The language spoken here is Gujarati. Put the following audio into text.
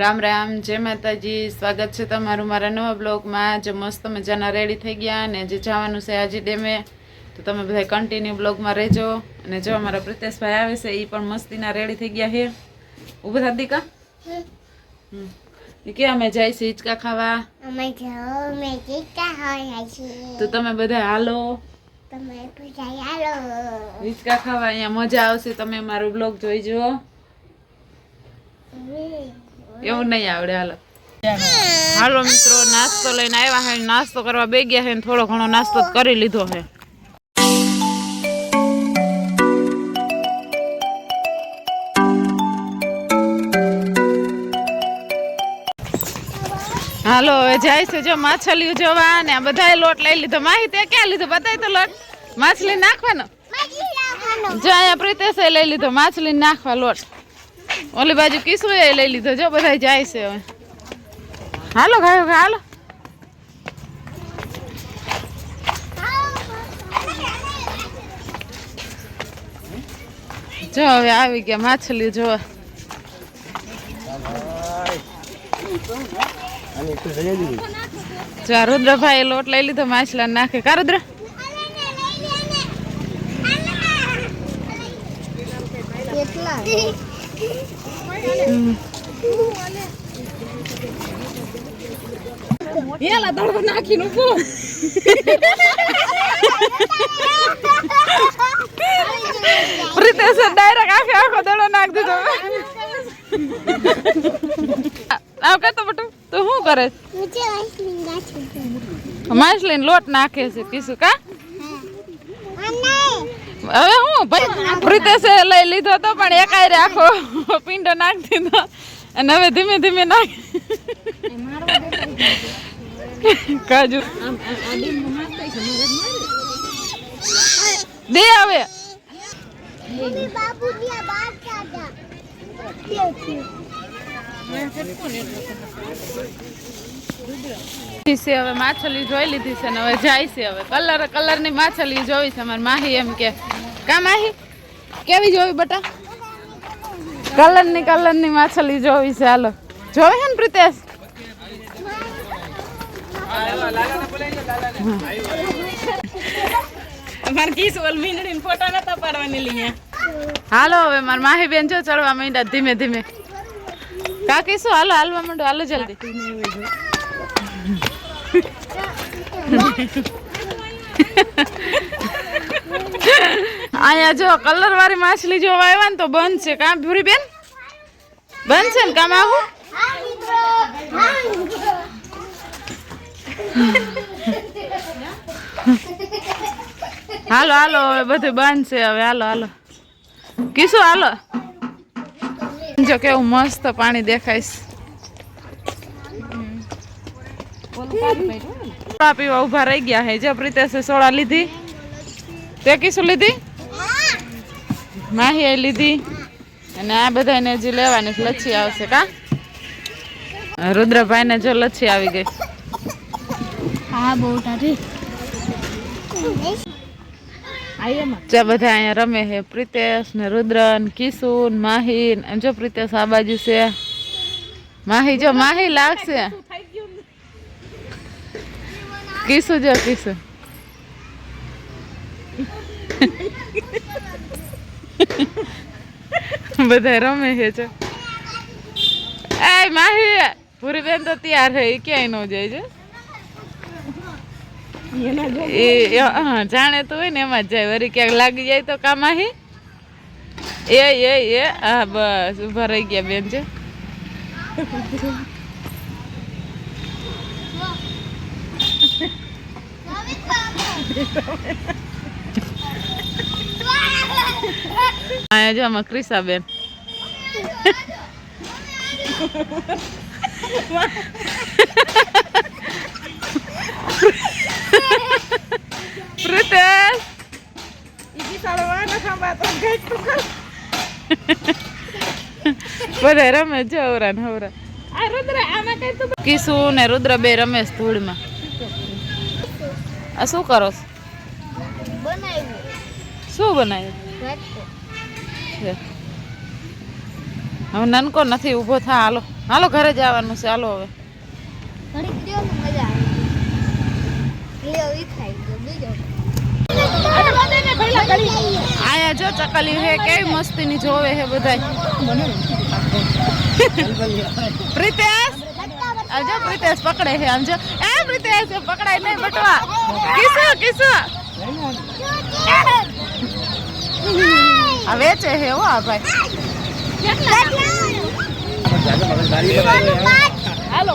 રામ રામ, જય માતાજી. સ્વાગત છે તમારું મારા નવા બ્લોગમાં. જે મસ્ત મજાના રેડી થઈ ગયા અને જે જવાનું છે આજે ડેમે, તો તમે બધા કન્ટિન્યુ બ્લોગમાં રહેજો. અને જો અમારા પ્રિતેશભાઈ આવે છે એ પણ મસ્તીના રેડી થઈ ગયા છે. ઊભા થા દીકા. એ કે અમે જાય છે હિંચકા ખાવા. તો તમે બધા હાલો, હિંચકા ખાવા. અહીંયા મજા આવશે, તમે મારો બ્લોગ જોઈજો. એવું નહીં આવડે. હાલો હાલો મિત્રો, નાસ્તો લઈને આવ્યા છે. નાસ્તો કરવા બે ગયા છે, થોડો ઘણો નાસ્તો કરી લીધો છે. હાલો હવે જાય છે જો માછલીઓ જોવા. ને આ બધાએ લોટ લઈ લીધો. માહી તે ક્યાં લીધો બતાય તો લોટ. માછલી નાખવાનો જો અહીંયા પ્રિતેશે લઈ લીધો. માછલી નાખવા લોટ. ઓલી બાજુ કિસુએ લઈ લીધો. જો બધા જાય છે હવે. હાલો ભાઈ હાલો. જો હવે આવી ગયા માછલી જોવા. જો રુદ્રભાઈ લોટ લઈ લીધો. માછલા નાખે કા રુદ્ર. યાલા દડો નાખીને ઉભો. પ્રિતેશ ડાયરેક્ટ આખો દડો નાખ દીધો. આવ કે તો બટુ તું શું કરે? માછલી લોટ નાખે છે કીસુ કા. હવે હું ભાઈ પ્રિતેશે લઈ લીધો તો પણ એકાયરે આખો પિંડો નાખી દીધો. અને હવે ધીમે ધીમે નાખ કાજુ દે આવે. હવે માછલી જોઈ લીધી છે ને હવે જાય છે. હવે કલર ની માછલી જોઈ છે. અમારી માહી એમ કે કા માહી કેવી જોવી બટા? કલર ની માછલી જોવી છે. હાલો જોવે છે ને પ્રિતેશ? હાલો હવે મારા માહી બેન જો ચડવા માંડ્યા ધીમે ધીમે. કાકી શું હાલો હાલવા માંડો. હાલો જલ્દી. અહીંયા જો કલર વાળી માછલી જોવા આવ્યા ને તો બંધ છે. કામ ભૂરી બેન બંધ છે ને કામ આવું. હાલો હાલો હવે બધું બંધ છે હવે. હાલો હાલો કીશું હાલો. જો કેવું મસ્ત પાણી દેખાય. સોડા પીવા ઉભા રહી ગયા હે. જો પ્રિતેશે સોડા લીધી. તે કીશું લીધી? માહી લીધી. અને આ બધાને હજી લેવાની લચ્છી આવશે કા. રુદ્રભાઈ ને જો લચ્છી આવી ગઈ. હા બહુ ટાઢી. બધા અહીંયા રમે છે. પ્રિતેશ ને રુદ્ર ને કિશુ ને માહી. જો પ્રિતેશ આ બાજુ છે. માહી જો માહી લાગશે. કિશુ જો કિશુ બધા રમે છે. જો એ માહી પૂરી બેન તો તૈયાર છે. ક્યાંય ન જાય છે. જાણે તો હોય ને એમાં જ જાય. વળી ક્યાંક લાગી જાય તો કામ આહી એ હા બસ ઉભા રહી ગયા બેન છે. અહીંયા જો આમાં ક્રિશા બેન. પ્રિતેશ બધા રમે છે. હવરા ને હવરા. કિશુ ને રુદ્ર બે રમેશ ધૂળમાં. આ શું કરો? શું બનાવ્યું? હવે નાનકો નથી ઊભો થા. હાલો હાલો ઘરે જવાનું છે. હાલો હવે આયા જો ચકલી હે કેવી મસ્તીની જોવે હે બધાય. પ્રિતેશ આજો પ્રિતેશ પકડે હે આમ જો. એ પ્રિતેશ પકડાય નહીં બટવા. કિસો આ વેચે હે હો આ ભાઈ. હાલો